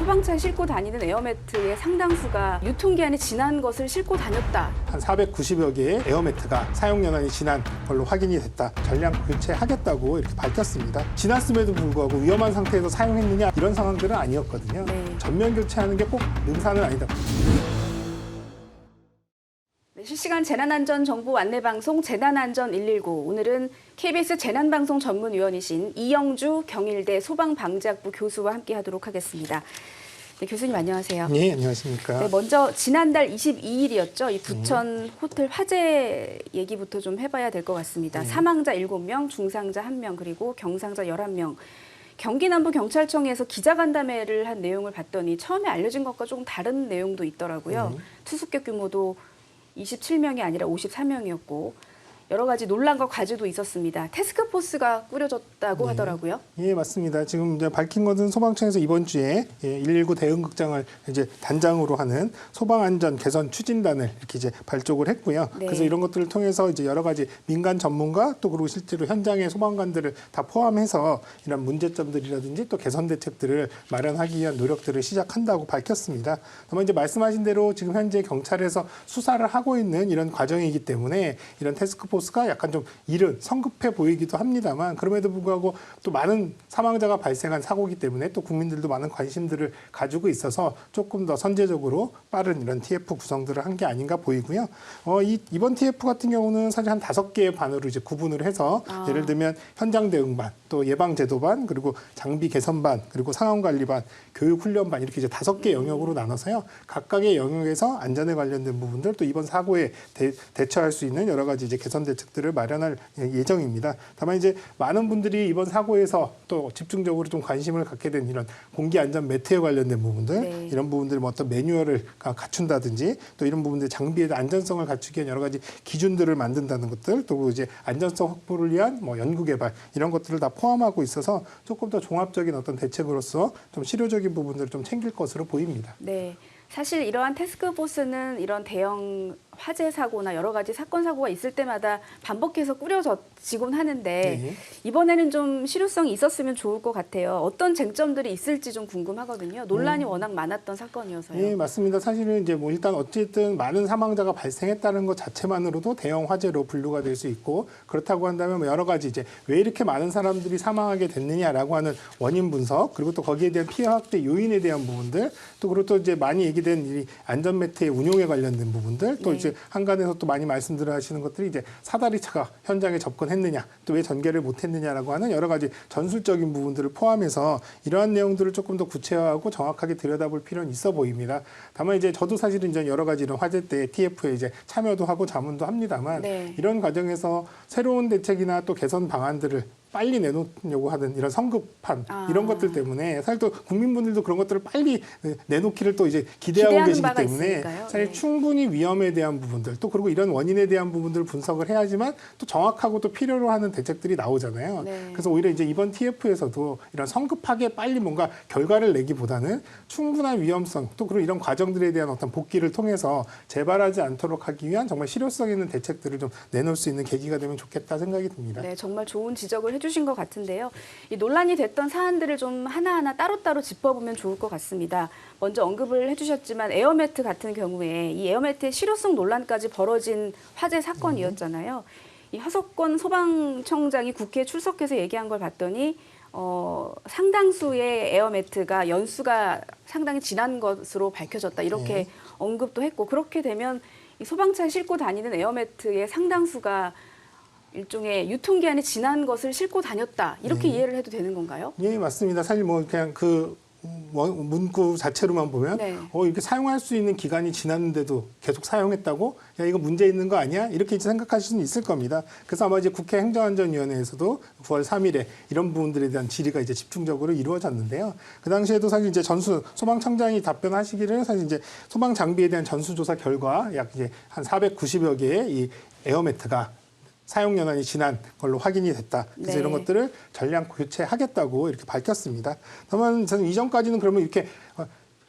소방차에 싣고 다니는 에어매트의 상당수가 유통기한이 지난 것을 싣고 다녔다. 한 490여 개의 에어매트가 사용연한이 지난 걸로 확인이 됐다. 전량 교체하겠다고 이렇게 밝혔습니다. 지났음에도 불구하고 위험한 상태에서 사용했느냐 이런 상황들은 아니었거든요. 네. 전면 교체하는 게 꼭 능사는 아니다. 네, 실시간 재난안전정보 안내방송 재난안전 119. 오늘은 KBS 재난방송 전문위원이신 이영주 경일대 소방방재학부 교수와 함께하도록 하겠습니다. 네, 교수님 안녕하세요. 네, 안녕하십니까. 네, 먼저 지난달 22일이었죠. 이 부천 호텔 화재 얘기부터 좀 해봐야 될 것 같습니다. 사망자 7명, 중상자 1명, 그리고 경상자 11명. 경기 남부경찰청에서 기자간담회를 한 내용을 봤더니 처음에 알려진 것과 조금 다른 내용도 있더라고요. 투숙객 규모도 27명이 아니라 54명이었고 여러 가지 논란과 과제도 있었습니다. 태스크포스가 꾸려졌다고 하더라고요. 예, 맞습니다. 지금 이제 밝힌 것은 소방청에서 이번 주에 119 대응극장을 이제 단장으로 하는 소방안전 개선 추진단을 이렇게 이제 발족을 했고요. 네. 그래서 이런 것들을 통해서 이제 여러 가지 민간 전문가 또 그리고 실제로 현장의 소방관들을 다 포함해서 이런 문제점들이라든지 또 개선 대책들을 마련하기 위한 노력들을 시작한다고 밝혔습니다. 다만 이제 말씀하신 대로 지금 현재 경찰에서 수사를 하고 있는 이런 과정이기 때문에 이런 태스크포스가 약간 좀 이른 성급해 보이기도 합니다만 그럼에도 불구하고 또 많은 사망자가 발생한 사고이기 때문에 또 국민들도 많은 관심들을 가지고 있어서 조금 더 선제적으로 빠른 이런 TF 구성들을 한 게 아닌가 보이고요. 이번 TF 같은 경우는 사실 한 5개의 반으로 이제 구분을 해서 예를 들면 현장 대응반, 또 예방 제도반, 그리고 장비 개선반, 그리고 상황 관리반, 교육 훈련반 이렇게 이제 5개 영역으로 나눠서요. 각각의 영역에서 안전에 관련된 부분들 또 이번 사고에 대처할 수 있는 여러 가지 이제 개선 대책들을 마련할 예정입니다. 다만 이제 많은 분들이 이번 사고에서 또 집중적으로 좀 관심을 갖게 된 이런 공기 안전 매트에 관련된 부분들, 네. 이런 부분들 뭐 어떤 매뉴얼을 갖춘다든지 또 이런 부분들 장비의 안전성을 갖추기 위한 여러 가지 기준들을 만든다는 것들, 또 이제 안전성 확보를 위한 뭐 연구 개발 이런 것들을 다 포함하고 있어서 조금 더 종합적인 어떤 대책으로서 좀 실효적인 부분들을 좀 챙길 것으로 보입니다. 네. 사실 이러한 태스크포스는 이런 대형 화재 사고나 여러 가지 사건 사고가 있을 때마다 반복해서 꾸려지곤 하는데 네. 이번에는 좀 실효성이 있었으면 좋을 것 같아요. 어떤 쟁점들이 있을지 좀 궁금하거든요. 논란이 워낙 많았던 사건이어서요. 예, 맞습니다. 사실은 이제 뭐 일단 어쨌든 많은 사망자가 발생했다는 것 자체만으로도 대형 화재로 분류가 될 수 있고 그렇다고 한다면 뭐 여러 가지 이제 왜 이렇게 많은 사람들이 사망하게 됐느냐라고 하는 원인 분석 그리고 또 거기에 대한 피해 확대 요인에 대한 부분들 또 그리고 또 이제 많이 얘기된 이 안전 매트의 운용에 관련된 부분들 또 네. 이제 한간에서 또 많이 말씀들 하시는 것들이 이제 사다리차가 현장에 접근했느냐 또 왜 전개를 못했느냐라고 하는 여러 가지 전술적인 부분들을 포함해서 이러한 내용들을 조금 더 구체화하고 정확하게 들여다볼 필요는 있어 보입니다. 다만 이제 저도 사실은 이제 여러 가지 이런 화재 때 TF에 이제 참여도 하고 자문도 합니다만 네. 이런 과정에서 새로운 대책이나 또 개선 방안들을 빨리 내놓으려고 하는 이런 성급함 이런 것들 때문에 사실 또 국민분들도 그런 것들을 빨리 내놓기를 또 이제 기대하고 계시기 때문에 있으니까요. 사실 네. 충분히 위험에 대한 부분들 또 그리고 이런 원인에 대한 부분들을 분석을 해야지만 또 정확하고 또 필요로 하는 대책들이 나오잖아요. 네. 그래서 오히려 이제 이번 TF에서도 이런 성급하게 빨리 뭔가 결과를 내기보다는 충분한 위험성 또 그리고 이런 과정들에 대한 어떤 복귀를 통해서 재발하지 않도록 하기 위한 정말 실효성 있는 대책들을 좀 내놓을 수 있는 계기가 되면 좋겠다 생각이 듭니다. 네, 정말 좋은 지적을 해주신 것 같은데요. 이 논란이 됐던 사안들을 좀 하나하나 따로따로 짚어보면 좋을 것 같습니다. 먼저 언급을 해주셨지만 에어매트 같은 경우에 이 에어매트의 실효성 논란까지 벌어진 화재 사건이었잖아요. 이 하석권 소방청장이 국회에 출석해서 얘기한 걸 봤더니 상당수의 에어매트가 연수가 상당히 지난 것으로 밝혀졌다. 이렇게 언급도 했고 그렇게 되면 이 소방차에 싣고 다니는 에어매트의 상당수가 일종의 유통기한이 지난 것을 싣고 다녔다. 이렇게 이해를 해도 되는 건가요? 예, 맞습니다. 사실 뭐 그냥 그 문구 자체로만 보면 네. 이렇게 사용할 수 있는 기간이 지났는데도 계속 사용했다고? 야, 이거 문제 있는 거 아니야? 이렇게 이제 생각하실 수는 있을 겁니다. 그래서 아마 이제 국회 행정안전위원회에서도 9월 3일에 이런 부분들에 대한 질의가 이제 집중적으로 이루어졌는데요. 그 당시에도 사실 이제 소방청장이 답변하시기를 사실 이제 소방 장비에 대한 전수조사 결과 약 이제 한 490여 개의 이 에어매트가 사용 연한이 지난 걸로 확인이 됐다. 그래서 네. 이런 것들을 전량 교체하겠다고 이렇게 밝혔습니다. 다만 저는 이전까지는 그러면 이렇게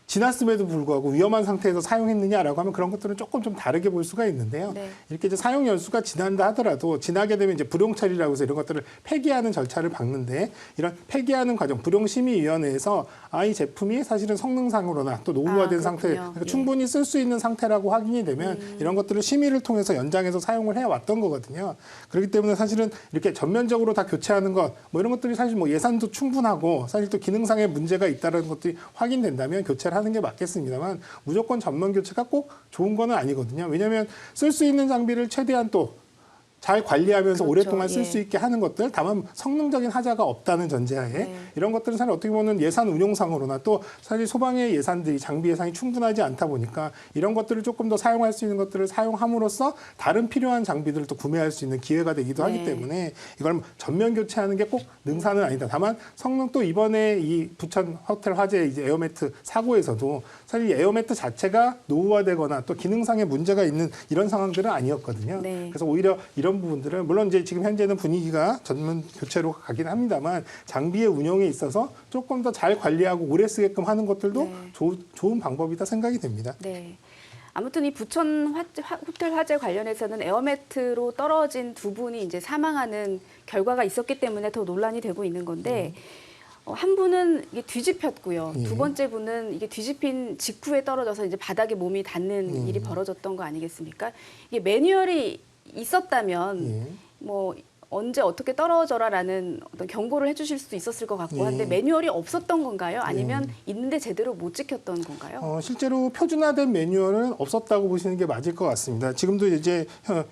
지났음에도 불구하고 위험한 상태에서 사용했느냐라고 하면 그런 것들은 조금 좀 다르게 볼 수가 있는데요. 네. 이렇게 이제 사용 연수가 지난다 하더라도 지나게 되면 이제 불용 처리라고 해서 이런 것들을 폐기하는 절차를 밟는데 이런 폐기하는 과정, 불용심의위원회에서 이 제품이 사실은 성능상으로나 또 노후화된 상태, 그러니까 예. 충분히 쓸 수 있는 상태라고 확인이 되면 이런 것들을 심의를 통해서 연장해서 사용을 해왔던 거거든요. 그렇기 때문에 사실은 이렇게 전면적으로 다 교체하는 것, 뭐 이런 것들이 사실 뭐 예산도 충분하고 사실 또 기능상의 문제가 있다는 것들이 확인된다면 교체를 하는 게 맞겠습니다만 무조건 전면 교체가 꼭 좋은 건 아니거든요. 왜냐하면 쓸 수 있는 장비를 최대한 또 잘 관리하면서 그렇죠. 오랫동안 쓸 예. 수 있게 하는 것들, 다만 성능적인 하자가 없다는 전제하에 네. 이런 것들은 사실 어떻게 보면 예산 운용상으로나 또 사실 소방의 예산들이 장비 예산이 충분하지 않다 보니까 이런 것들을 조금 더 사용할 수 있는 것들을 사용함으로써 다른 필요한 장비들을 또 구매할 수 있는 기회가 되기도 하기 네. 때문에 이걸 전면 교체하는 게 꼭 능사는 아니다. 다만 성능 또 이번에 이 부천 호텔 화재 이제 에어매트 사고에서도 사실 이 에어매트 자체가 노후화되거나 또 기능상의 문제가 있는 이런 상황들은 아니었거든요. 네. 그래서 오히려 이런 부분들은 물론 이제 지금 현재는 분위기가 전면 교체로 가긴 합니다만 장비의 운영에 있어서 조금 더 잘 관리하고 오래 쓰게끔 하는 것들도 네. 좋은 방법이다 생각이 됩니다. 네. 아무튼 이 부천 호텔 화재 관련해서는 에어매트로 떨어진 두 분이 이제 사망하는 결과가 있었기 때문에 더 논란이 되고 있는 건데 한 분은 이게 뒤집혔고요. 예. 두 번째 분은 이게 뒤집힌 직후에 떨어져서 이제 바닥에 몸이 닿는 일이 벌어졌던 거 아니겠습니까? 이게 매뉴얼이 있었다면 예. 뭐 언제 어떻게 떨어져라라는 어떤 경고를 해주실 수도 있었을 것 같고 한데 매뉴얼이 없었던 건가요? 아니면 있는데 제대로 못 지켰던 건가요? 실제로 표준화된 매뉴얼은 없었다고 보시는 게 맞을 것 같습니다. 지금도 이제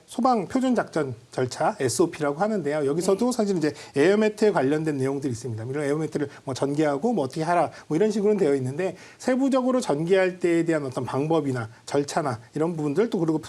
소방 표준 작전 절차 SOP라고 하는데요. 여기서도 사실 이제 에어매트에 관련된 내용들이 있습니다. 이런 에어매트를 뭐 전개하고 뭐 어떻게 하라 뭐 이런 식으로 되어 있는데 세부적으로 전개할 때에 대한 어떤 방법이나 절차나 이런 부분들 또 그리고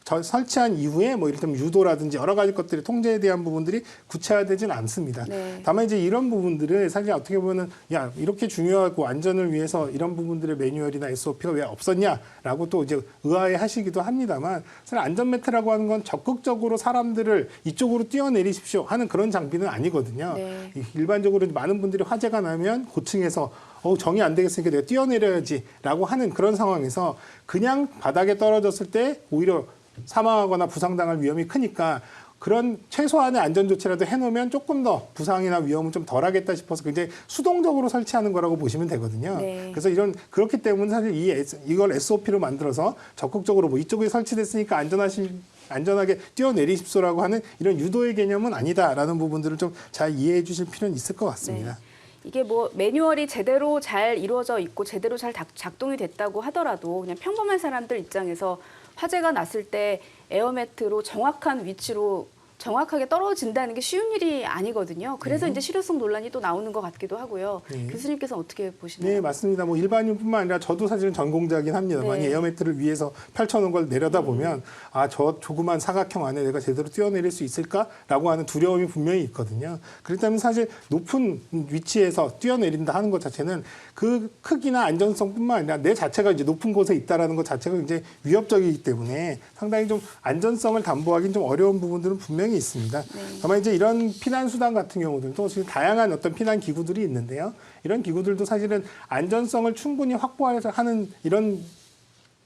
설치한 이후에 뭐 이를테면 유도라든지 여러 가지 것들이 통제에 대한 부분들이 구체화되지는 않습니다. 네. 다만 이제 이런 부분들을 사실 어떻게 보면은 야 이렇게 중요하고 안전을 위해서 이런 부분들의 매뉴얼이나 SOP가 왜 없었냐라고 또 이제 의아해하시기도 합니다만 사실 안전매트라고 하는 건 적극적으로 사람들을 이쪽으로 뛰어내리십시오 하는 그런 장비는 아니거든요. 네. 일반적으로 많은 분들이 화재가 나면 고층에서 정이 안 되겠으니까 내가 뛰어내려야지라고 하는 그런 상황에서 그냥 바닥에 떨어졌을 때 오히려 사망하거나 부상당할 위험이 크니까 그런 최소한의 안전조치라도 해놓으면 조금 더 부상이나 위험은 좀 덜하겠다 싶어서 굉장히 수동적으로 설치하는 거라고 보시면 되거든요. 네. 그래서 그렇기 때문에 사실 이걸 SOP로 만들어서 적극적으로 뭐 이쪽에 설치됐으니까 안전하게 뛰어내리십시오라고 하는 이런 유도의 개념은 아니다라는 부분들을 좀 잘 이해해 주실 필요는 있을 것 같습니다. 네. 이게 뭐 매뉴얼이 제대로 잘 이루어져 있고 제대로 잘 작동이 됐다고 하더라도 그냥 평범한 사람들 입장에서 화재가 났을 때 에어매트로 정확한 위치로 정확하게 떨어진다는 게 쉬운 일이 아니거든요. 그래서 이제 실효성 논란이 또 나오는 것 같기도 하고요. 교수님께서 어떻게 보시나요? 네, 맞습니다. 뭐 일반인뿐만 아니라 저도 사실은 전공자긴 합니다만 네. 에어매트를 위해서 펼쳐놓은 걸 내려다보면 저 조그만 사각형 안에 내가 제대로 뛰어내릴 수 있을까라고 하는 두려움이 분명히 있거든요. 그렇기 때문에 사실 높은 위치에서 뛰어내린다 하는 것 자체는 그 크기나 안전성뿐만 아니라 내 자체가 이제 높은 곳에 있다라는 것 자체가 굉장히 위협적이기 때문에 상당히 좀 안전성을 담보하기는 좀 어려운 부분들은 분명히 있습니다. 다만 이제 이런 피난 수단 같은 경우들도 지금 다양한 어떤 피난 기구들이 있는데요. 이런 기구들도 사실은 안전성을 충분히 확보해서 하는 이런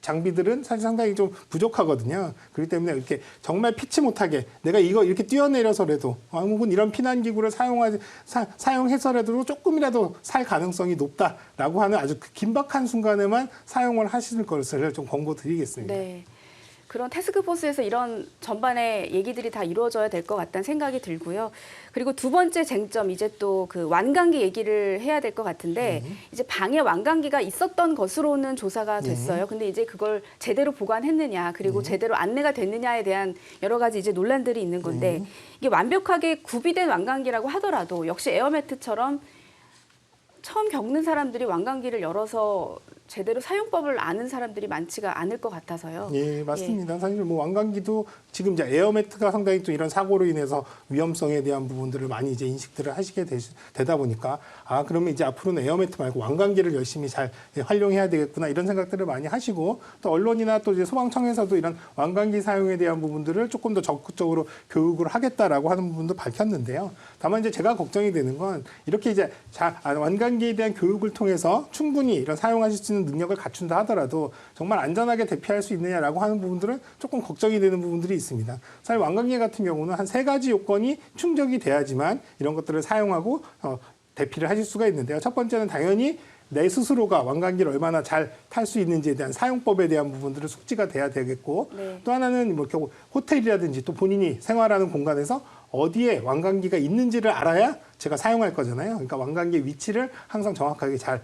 장비들은 사실 상당히 좀 부족하거든요. 그렇기 때문에 이렇게 정말 피치 못하게 내가 이거 이렇게 뛰어내려서라도 혹은 이런 피난 기구를 사용해서라도 조금이라도 살 가능성이 높다라고 하는 아주 긴박한 순간에만 사용을 하실 것을 좀 권고드리겠습니다. 네. 그런 태스크포스에서 이런 전반의 얘기들이 다 이루어져야 될 것 같다는 생각이 들고요. 그리고 두 번째 쟁점, 이제 또 그 완강기 얘기를 해야 될 것 같은데 이제 방에 완강기가 있었던 것으로는 조사가 됐어요. 근데 이제 그걸 제대로 보관했느냐, 그리고 제대로 안내가 됐느냐에 대한 여러 가지 이제 논란들이 있는 건데 이게 완벽하게 구비된 완강기라고 하더라도 역시 에어매트처럼 처음 겪는 사람들이 완강기를 열어서 제대로 사용법을 아는 사람들이 많지가 않을 것 같아서요. 예, 맞습니다. 사실 뭐 완강기도 지금 이제 에어매트가 상당히 또 이런 사고로 인해서 위험성에 대한 부분들을 많이 이제 인식들을 하시게 되다 보니까 그러면 이제 앞으로는 에어매트 말고 완강기를 열심히 잘 활용해야 되겠구나 이런 생각들을 많이 하시고 또 언론이나 또 이제 소방청에서도 이런 완강기 사용에 대한 부분들을 조금 더 적극적으로 교육을 하겠다라고 하는 부분도 밝혔는데요. 다만 이제 제가 걱정이 되는 건 이렇게 이제 완강기에 대한 교육을 통해서 충분히 이런 사용하실 수 있는 있는 능력을 갖춘다 하더라도 정말 안전하게 대피할 수 있느냐라고 하는 부분들은 조금 걱정이 되는 부분들이 있습니다. 사실 왕관계 같은 경우는 한 3가지 요건이 충족이 돼야지만 이런 것들을 사용하고 대피를 하실 수가 있는데요. 첫 번째는 당연히 내 스스로가 왕관기를 얼마나 잘 탈 수 있는지에 대한 사용법에 대한 부분들은 숙지가 돼야 되겠고 네. 또 하나는 뭐 호텔이라든지 또 본인이 생활하는 공간에서 어디에 왕관기가 있는지를 알아야 제가 사용할 거잖아요. 그러니까 왕관기의 위치를 항상 정확하게 잘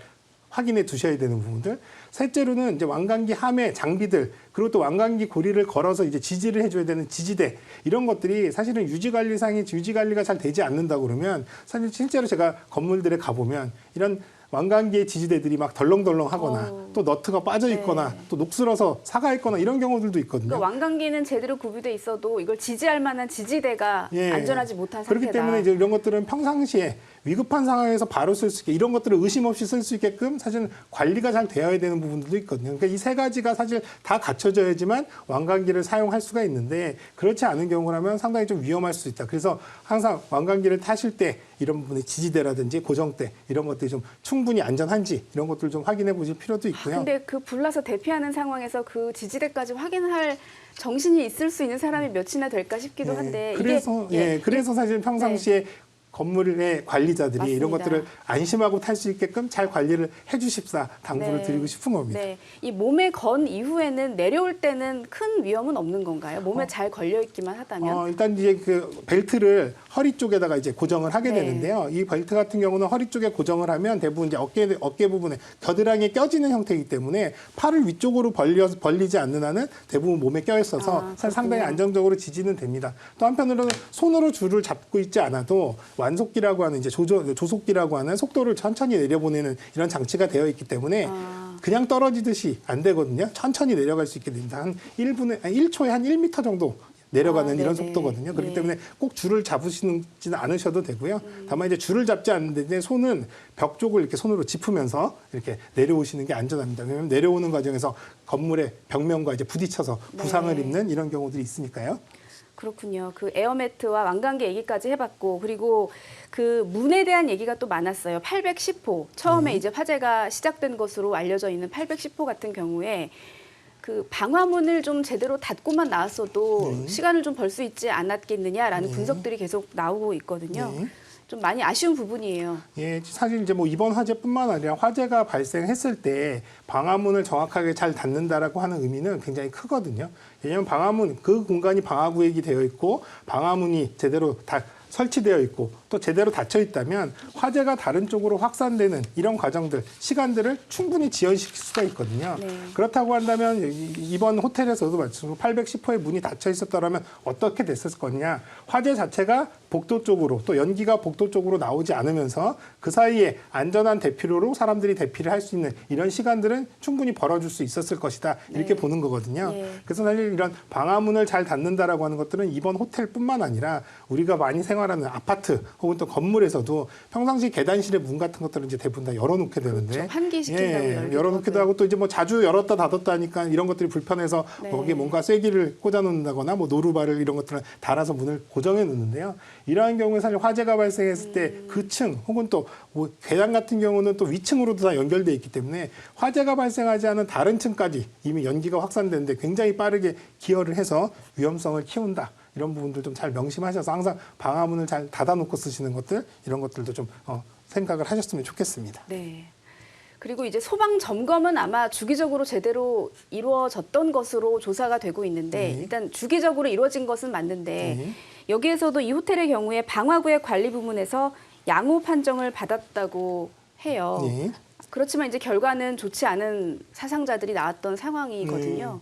확인해 두셔야 되는 부분들. 셋째로는 이제 왕관기 함의 장비들, 그리고 또 왕관기 고리를 걸어서 이제 지지를 해줘야 되는 지지대, 이런 것들이 사실은 유지관리상의 유지관리가 잘 되지 않는다 그러면 사실 실제로 제가 건물들에 가보면 이런 왕관기의 지지대들이 막 덜렁덜렁하거나 또 너트가 빠져 있거나 네. 또 녹슬어서 사가 있거나 이런 경우들도 있거든요. 그러니까 왕관기는 제대로 구비돼 있어도 이걸 지지할 만한 지지대가 안전하지 못한 상태다. 그렇기 때문에 이제 이런 것들은 평상시에 위급한 상황에서 바로 쓸 수 있게, 이런 것들을 의심 없이 쓸 수 있게끔 사실 관리가 잘 되어야 되는 부분들도 있거든요. 그러니까 이 3가지가 사실 다 갖춰져야지만 왕관기를 사용할 수가 있는데 그렇지 않은 경우라면 상당히 좀 위험할 수 있다. 그래서 항상 왕관기를 타실 때 이런 부분의 지지대라든지 고정대 이런 것들이 좀 충분히 안전한지 이런 것들을 좀 확인해 보실 필요도 있고요. 근데 그 불나서 대피하는 상황에서 그 지지대까지 확인할 정신이 있을 수 있는 사람이 몇이나 될까 싶기도 한데 그래서 그래서 사실 평상시에 건물의 관리자들이 맞습니다. 이런 것들을 안심하고 탈 수 있게끔 잘 관리를 해주십사 당부를 드리고 싶은 겁니다. 네. 이 몸에 건 이후에는 내려올 때는 큰 위험은 없는 건가요? 몸에 잘 걸려 있기만 하다면? 일단 이제 그 벨트를 허리 쪽에다가 이제 고정을 하게 되는데요. 이 벨트 같은 경우는 허리 쪽에 고정을 하면 대부분 이제 어깨 부분에 겨드랑이에 껴지는 형태이기 때문에 팔을 위쪽으로 벌리지 않는 한은 대부분 몸에 껴 있어서 사실 상당히 안정적으로 지지는 됩니다. 또 한편으로는 손으로 줄을 잡고 있지 않아도 완속기라고 하는 이제 조속기라고 하는 속도를 천천히 내려보내는 이런 장치가 되어 있기 때문에 그냥 떨어지듯이 안 되거든요. 천천히 내려갈 수 있게 됩니다. 한 1초에 한 1m 정도 내려가는 이런 속도거든요. 그렇기 때문에 꼭 줄을 잡으시지는 않으셔도 되고요. 다만 이제 줄을 잡지 않는데 손은 벽 쪽을 이렇게 손으로 짚으면서 이렇게 내려오시는 게 안전합니다. 왜냐하면 내려오는 과정에서 건물의 벽면과 이제 부딪혀서 부상을 입는 이런 경우들이 있으니까요. 그렇군요. 그 에어매트와 왕관계 얘기까지 해봤고, 그리고 그 문에 대한 얘기가 또 많았어요. 810호. 처음에 이제 화재가 시작된 것으로 알려져 있는 810호 같은 경우에 그 방화문을 좀 제대로 닫고만 나왔어도 시간을 좀 벌 수 있지 않았겠느냐라는 분석들이 계속 나오고 있거든요. 좀 많이 아쉬운 부분이에요. 예, 사실 이제 뭐 이번 화재뿐만 아니라 화재가 발생했을 때 방화문을 정확하게 잘 닫는다라고 하는 의미는 굉장히 크거든요. 왜냐하면 방화문, 그 공간이 방화구역이 되어 있고 방화문이 제대로 다 설치되어 있고 또 제대로 닫혀 있다면 화재가 다른 쪽으로 확산되는 이런 과정들, 시간들을 충분히 지연시킬 수가 있거든요. 그렇다고 한다면 이번 호텔에서도 마찬가지로 810호의 문이 닫혀 있었더라면 어떻게 됐을 거냐. 화재 자체가 복도 쪽으로 또 연기가 복도 쪽으로 나오지 않으면서 그 사이에 안전한 대피로로 사람들이 대피를 할 수 있는 이런 시간들은 충분히 벌어줄 수 있었을 것이다. 이렇게 보는 거거든요. 그래서 사실 이런 방화문을 잘 닫는다라고 하는 것들은 이번 호텔뿐만 아니라 우리가 많이 생활하는 아파트 혹은 또 건물에서도 평상시 계단실의 문 같은 것들은 이제 대부분 다 열어놓게 되는데 그렇죠. 환기시킨다고 열어놓기도 하고 또 이제 뭐 자주 열었다 닫았다 하니까 이런 것들이 불편해서 거기에 뭔가 쐐기를 꽂아놓는다거나 뭐 노루발을 이런 것들을 달아서 문을 고정해 놓는데요. 이러한 경우에 사실 화재가 발생했을 때 그 층 혹은 또 뭐 계단 같은 경우는 또 위층으로도 다 연결돼 있기 때문에 화재가 발생하지 않은 다른 층까지 이미 연기가 확산되는데 굉장히 빠르게 기여를 해서 위험성을 키운다. 이런 부분들 좀 잘 명심하셔서 항상 방화문을 잘 닫아놓고 쓰시는 것들 이런 것들도 좀 생각을 하셨으면 좋겠습니다. 네. 그리고 이제 소방 점검은 아마 주기적으로 제대로 이루어졌던 것으로 조사가 되고 있는데 일단 주기적으로 이루어진 것은 맞는데 여기에서도 이 호텔의 경우에 방화구역 관리 부문에서 양호 판정을 받았다고 해요. 그렇지만 이제 결과는 좋지 않은 사상자들이 나왔던 상황이거든요.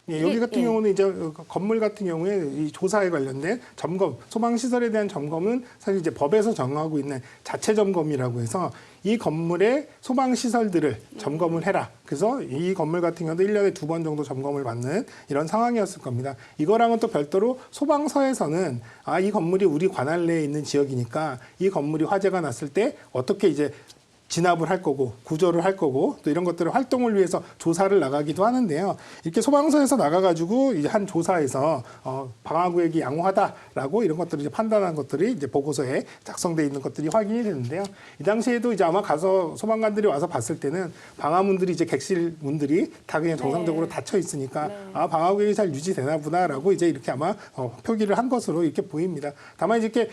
여기 같은 경우는 이제 건물 같은 경우에 이 조사에 관련된 점검, 소방 시설에 대한 점검은 사실 이제 법에서 정하고 있는 자체 점검이라고 해서 이 건물의 소방 시설들을 점검을 해라. 그래서 이 건물 같은 경우도 1년에 2번 정도 점검을 받는 이런 상황이었을 겁니다. 이거랑은 또 별도로 소방서에서는 이 건물이 우리 관할 내에 있는 지역이니까 이 건물이 화재가 났을 때 어떻게 이제 진압을 할 거고 구조를 할 거고 또 이런 것들을 활동을 위해서 조사를 나가기도 하는데요. 이렇게 소방서에서 나가가지고 이제 한 조사에서 방화구역이 양호하다라고 이런 것들을 이제 판단한 것들이 이제 보고서에 작성돼 있는 것들이 확인이 되는데요. 이 당시에도 이제 아마 가서 소방관들이 와서 봤을 때는 방화문들이 이제 객실 문들이 다 그냥 정상적으로 닫혀 있으니까 아 방화구역이 잘 유지되나 보다라고 이제 이렇게 아마 표기를 한 것으로 이렇게 보입니다. 다만 이제 이렇게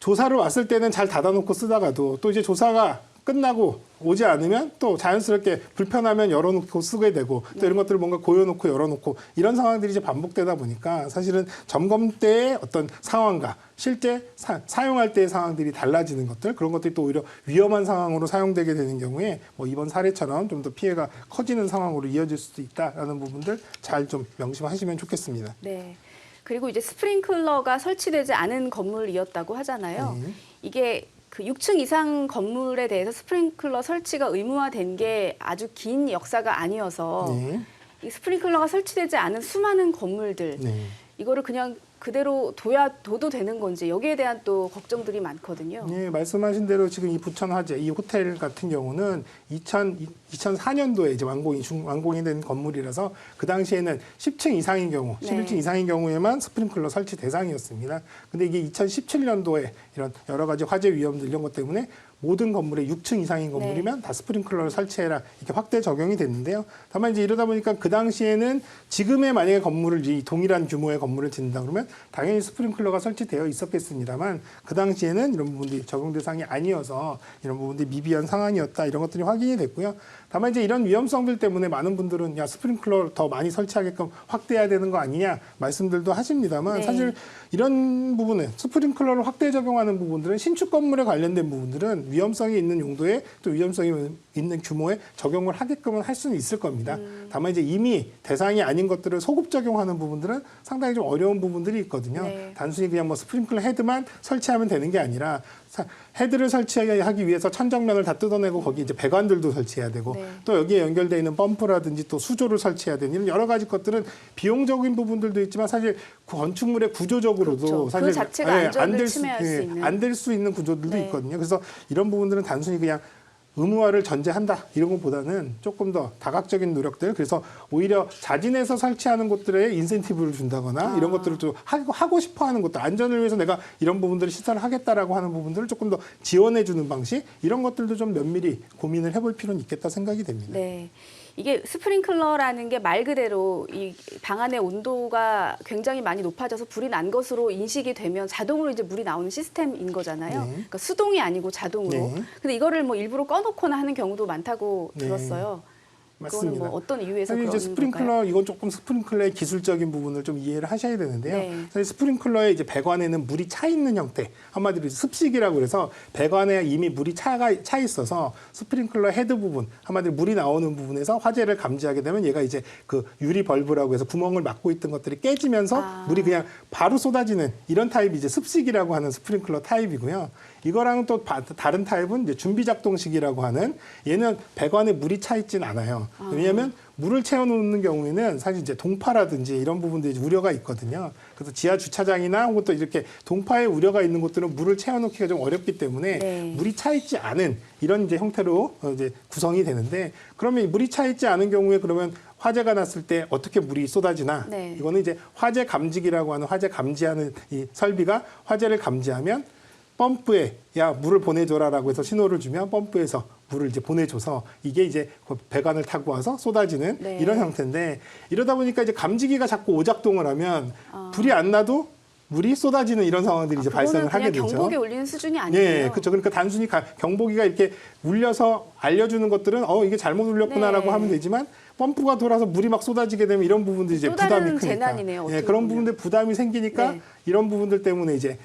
조사를 왔을 때는 잘 닫아놓고 쓰다가도 또 이제 조사가 끝나고 오지 않으면 또 자연스럽게 불편하면 열어놓고 쓰게 되고 또 이런 것들을 뭔가 고여놓고 열어놓고 이런 상황들이 이제 반복되다 보니까 사실은 점검 때의 어떤 상황과 실제 사용할 때의 상황들이 달라지는 것들 그런 것들이 또 오히려 위험한 상황으로 사용되게 되는 경우에 뭐 이번 사례처럼 좀 더 피해가 커지는 상황으로 이어질 수도 있다라는 부분들 잘 좀 명심하시면 좋겠습니다. 네. 그리고 이제 스프링클러가 설치되지 않은 건물이었다고 하잖아요. 이게 그 6층 이상 건물에 대해서 스프링클러 설치가 의무화된 게 아주 긴 역사가 아니어서 이 스프링클러가 설치되지 않은 수많은 건물들 이거를 그냥 그대로 둬도 되는 건지 여기에 대한 또 걱정들이 많거든요. 네, 말씀하신 대로 지금 이 부천 화재 이 호텔 같은 경우는 2004년도에 이제 완공이 된 건물이라서 그 당시에는 10층 이상인 경우, 11층 이상인 경우에만 스프링클러 설치 대상이었습니다. 근데 이게 2017년도에 이런 여러 가지 화재 위험들 이런 것 때문에 모든 건물에 6층 이상인 건물이면 다 스프링클러를 설치해라 이렇게 확대 적용이 됐는데요. 다만 이제 이러다 보니까 그 당시에는 지금의 만약에 건물을 이 동일한 규모의 건물을 짓는다 그러면 당연히 스프링클러가 설치되어 있었겠습니다만 그 당시에는 이런 부분들이 적용 대상이 아니어서 이런 부분들이 미비한 상황이었다 이런 것들이 확인이 됐고요. 다만 이제 이런 위험성들 때문에 많은 분들은 야 스프링클러 더 많이 설치하게끔 확대해야 되는 거 아니냐 말씀들도 하십니다만 사실 이런 부분은 스프링클러를 확대 적용하는 부분들은 신축 건물에 관련된 부분들은 위험성이 있는 용도에 또 위험성이 있는 규모에 적용을 하게끔은 할 수는 있을 겁니다. 다만 이제 이미 대상이 아닌 것들을 소급 적용하는 부분들은 상당히 좀 어려운 부분들이 있거든요. 단순히 그냥 뭐 스프링클러 헤드만 설치하면 되는 게 아니라 헤드를 설치하기 위해서 천정면을 다 뜯어내고 거기 이제 배관들도 설치해야 되고 또 여기에 연결되어 있는 펌프라든지 또 수조를 설치해야 되는 이런 여러 가지 것들은 비용적인 부분들도 있지만 사실 건축물의 구조적으로도 사실 그 자체가 안전을 침해할 수 있는 안 될 수 있는 구조들도 있거든요. 그래서 이런 부분들은 단순히 그냥 의무화를 전제한다 이런 것보다는 조금 더 다각적인 노력들 그래서 오히려 자진해서 설치하는 곳들에 인센티브를 준다거나 이런 것들을 좀 하고 싶어하는 것들 안전을 위해서 내가 이런 부분들을 시설을 하겠다라고 하는 부분들을 조금 더 지원해주는 방식 이런 것들도 좀 면밀히 고민을 해볼 필요는 있겠다 생각이 됩니다. 네. 이게 스프링클러라는 게 말 그대로 이 방 안의 온도가 굉장히 많이 높아져서 불이 난 것으로 인식이 되면 자동으로 이제 물이 나오는 시스템인 거잖아요. 그러니까 수동이 아니고 자동으로. 근데 이거를 뭐 일부러 꺼놓거나 하는 경우도 많다고 들었어요. 맞습니다. 그거는 뭐 어떤 이유에서 사실 그런 이제 스프링클러 걸까요? 이건 조금 스프링클러의 기술적인 부분을 좀 이해를 하셔야 되는데요. 사실 스프링클러의 이제 배관에는 물이 차 있는 형태, 한마디로 습식이라고 그래서 배관에 이미 물이 차 있어서 스프링클러 헤드 부분, 한마디로 물이 나오는 부분에서 화재를 감지하게 되면 얘가 이제 그 유리 벌브라고 해서 구멍을 막고 있던 것들이 깨지면서 물이 그냥 바로 쏟아지는 이런 타입이 이제 습식이라고 하는 스프링클러 타입이고요. 이거랑 또 다른 타입은 이제 준비 작동식이라고 하는 얘는 배관에 물이 차 있진 않아요. 왜냐하면 물을 채워놓는 경우에는 사실 이제 동파라든지 이런 부분들이 우려가 있거든요. 그래서 지하 주차장이나 혹은 또 이렇게 동파에 우려가 있는 곳들은 물을 채워놓기가 좀 어렵기 때문에 물이 차 있지 않은 이런 이제 형태로 이제 구성이 되는데 그러면 물이 차 있지 않은 경우에 그러면 화재가 났을 때 어떻게 물이 쏟아지나 이거는 이제 화재 감지기라고 하는 화재 감지하는 이 설비가 화재를 감지하면 펌프에 야 물을 보내줘라라고 해서 신호를 주면 펌프에서 물을 이제 보내줘서 이게 이제 그 배관을 타고 와서 쏟아지는 이런 형태인데 이러다 보니까 이제 감지기가 자꾸 오작동을 하면 불이 안 나도 물이 쏟아지는 이런 상황들이 이제 발생을 하게 되죠. 경보기 울리는 수준이 아니에요. 네, 그렇죠. 그러니까 단순히 경보기가 이렇게 울려서 알려주는 것들은 이게 잘못 울렸구나라고 하면 되지만 펌프가 돌아서 물이 막 쏟아지게 되면 이런 부분들이 이제 부담이 크니까. 재난이네요. 네, 그런 부분들 부담이 생기니까 이런 부분들 때문에 이제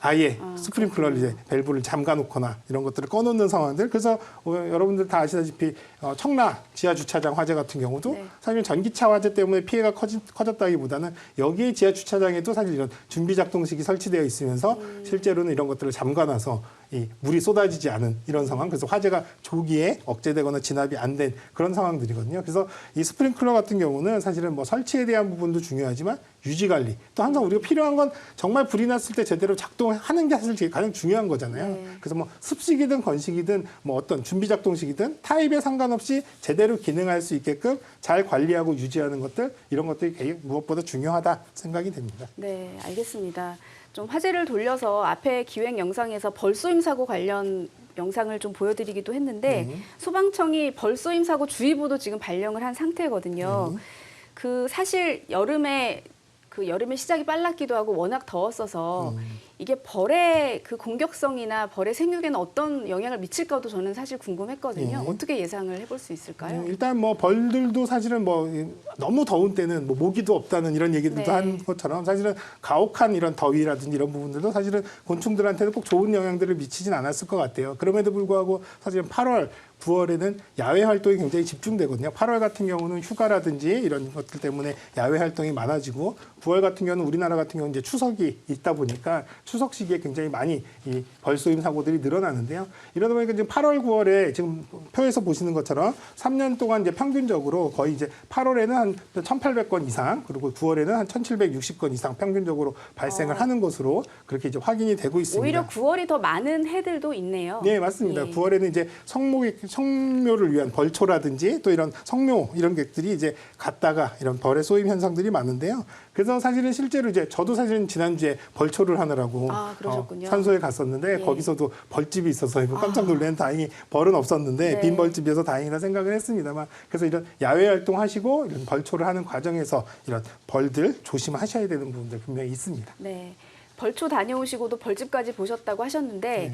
아예 스프링클러를 이제 밸브를 잠가 놓거나 이런 것들을 꺼놓는 상황들. 그래서 여러분들 다 아시다시피 청라 지하 주차장 화재 같은 경우도 사실 전기차 화재 때문에 피해가 커졌다기보다는 여기에 지하 주차장에도 사실 이런 준비 작동식이 설치되어 있으면서 실제로는 이런 것들을 잠가놔서 이 물이 쏟아지지 않은 이런 상황. 그래서 화재가 조기에 억제되거나 진압이 안 된 그런 상황들이거든요. 그래서 이 스프링클러 같은 경우는 사실은 뭐 설치에 대한 부분도 중요하지만 유지 관리 또 항상 우리가 필요한 건 정말 불이 났을 때 제대로 작동하는 게 사실 제일 가장 중요한 거잖아요. 네. 그래서 뭐 습식이든 건식이든 뭐 어떤 준비 작동식이든 타입에 상관없이 제대로 기능할 수 있게끔 잘 관리하고 유지하는 것들 이런 것들이 무엇보다 중요하다 생각이 됩니다. 네, 알겠습니다. 좀 화제를 돌려서 앞에 기획 영상에서 벌쏘임 사고 관련 영상을 좀 보여드리기도 했는데 소방청이 벌쏘임 사고 주의보도 지금 발령을 한 상태거든요. 그 사실 여름에 시작이 빨랐기도 하고 워낙 더웠어서 이게 벌의 그 공격성이나 벌의 생육에는 어떤 영향을 미칠까도 저는 사실 궁금했거든요. 어떻게 예상을 해볼 수 있을까요? 일단 뭐 벌들도 사실은 뭐 너무 더운 때는 뭐 모기도 없다는 이런 얘기들도 네. 한 것처럼 사실은 가혹한 이런 더위라든지 이런 부분들도 사실은 곤충들한테는 꼭 좋은 영향들을 미치진 않았을 것 같아요. 그럼에도 불구하고 사실은 8월 9월에는 야외 활동이 굉장히 집중되거든요. 8월 같은 경우는 휴가라든지 이런 것들 때문에 야외 활동이 많아지고 9월 같은 경우는 우리나라 같은 경우는 이제 추석이 있다 보니까 추석 시기에 굉장히 많이 이 벌쏘임 사고들이 늘어나는데요. 이러다 보니까 지금 8월, 9월에 지금 표에서 보시는 것처럼 3년 동안 이제 평균적으로 거의 이제 8월에는 한 1,800건 이상 그리고 9월에는 한 1,760건 이상 평균적으로 발생을 하는 것으로 그렇게 이제 확인이 되고 있습니다. 오히려 9월이 더 많은 해들도 있네요. 네, 맞습니다. 예. 9월에는 이제 성묘를 위한 벌초라든지 또 이런 성묘 이런 것들이 이제 갔다가 이런 벌의 쏘임 현상들이 많은데요. 그래서 사실은 실제로 이제 저도 사실은 지난주에 벌초를 하느라고 그러셨군요. 산소에 갔었는데 예. 거기서도 벌집이 있어서 깜짝 놀란 다행히 벌은 없었는데 네. 빈 벌집이어서 다행이다 생각을 했습니다만 그래서 이런 야외 활동하시고 이런 벌초를 하는 과정에서 이런 벌들 조심하셔야 되는 부분들 분명히 있습니다. 네. 벌초 다녀오시고도 벌집까지 보셨다고 하셨는데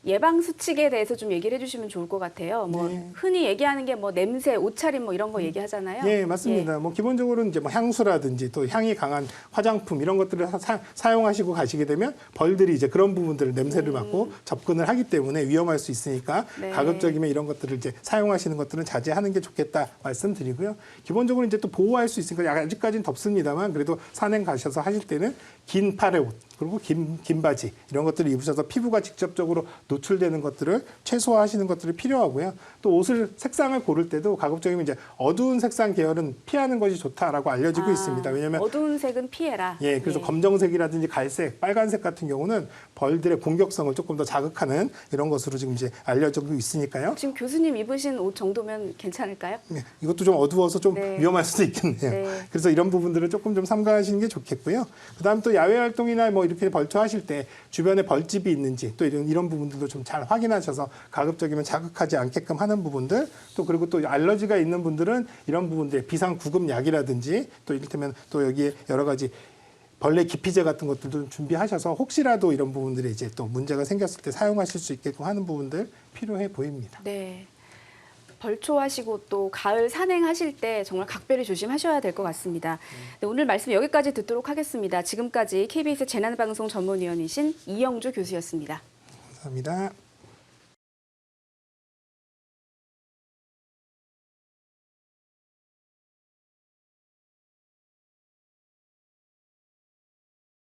예방 수칙에 대해서 좀 얘기를 해주시면 좋을 것 같아요. 뭐 네. 흔히 얘기하는 게 뭐 냄새, 옷차림 뭐 이런 거 얘기하잖아요. 예, 맞습니다. 뭐 기본적으로 이제 뭐 향수라든지 또 향이 강한 화장품 이런 것들을 사용하시고 가시게 되면 벌들이 이제 그런 부분들을 냄새를 맡고 접근을 하기 때문에 위험할 수 있으니까 네. 가급적이면 이런 것들을 이제 사용하시는 것들은 자제하는 게 좋겠다 말씀드리고요. 기본적으로 이제 또 보호할 수 있으니까 아직까지는 덥습니다만 그래도 산행 가셔서 하실 때는 긴 팔의 옷 그리고 긴 바지 이런 것들을 입으셔서 피부가 직접적으로 노출되는 것들을 최소화하시는 것들이 필요하고요. 또 옷을 색상을 고를 때도 가급적이면 이제 어두운 색상 계열은 피하는 것이 좋다라고 알려지고 있습니다. 왜냐하면 어두운 색은 피해라. 예, 그래서 검정색이라든지 갈색, 빨간색 같은 경우는 벌들의 공격성을 조금 더 자극하는 이런 것으로 지금 이제 알려지고 있으니까요. 지금 교수님 입으신 옷 정도면 괜찮을까요? 네, 이것도 좀 어두워서 좀 네. 위험할 수도 있겠네요. 네. 그래서 이런 부분들을 조금 좀 삼가하시는 게 좋겠고요. 그다음 또 야외 활동이나 뭐 이렇게 벌초하실 때 주변에 벌집이 있는지 또 이런 부분들도 좀 잘 확인하셔서 가급적이면 자극하지 않게끔 하는 부분들 또 그리고 또 알러지가 있는 분들은 이런 부분들 비상구급약이라든지 또 이를테면 또 여기에 여러 가지 벌레 기피제 같은 것들도 좀 준비하셔서 혹시라도 이런 부분들이 이제 또 문제가 생겼을 때 사용하실 수 있게끔 하는 부분들 필요해 보입니다. 네. 벌초하시고 또 가을 산행하실 때 정말 각별히 조심하셔야 될 것 같습니다. 네, 오늘 말씀 여기까지 듣도록 하겠습니다. 지금까지 KBS 재난방송 전문위원이신 이영주 교수였습니다. 감사합니다.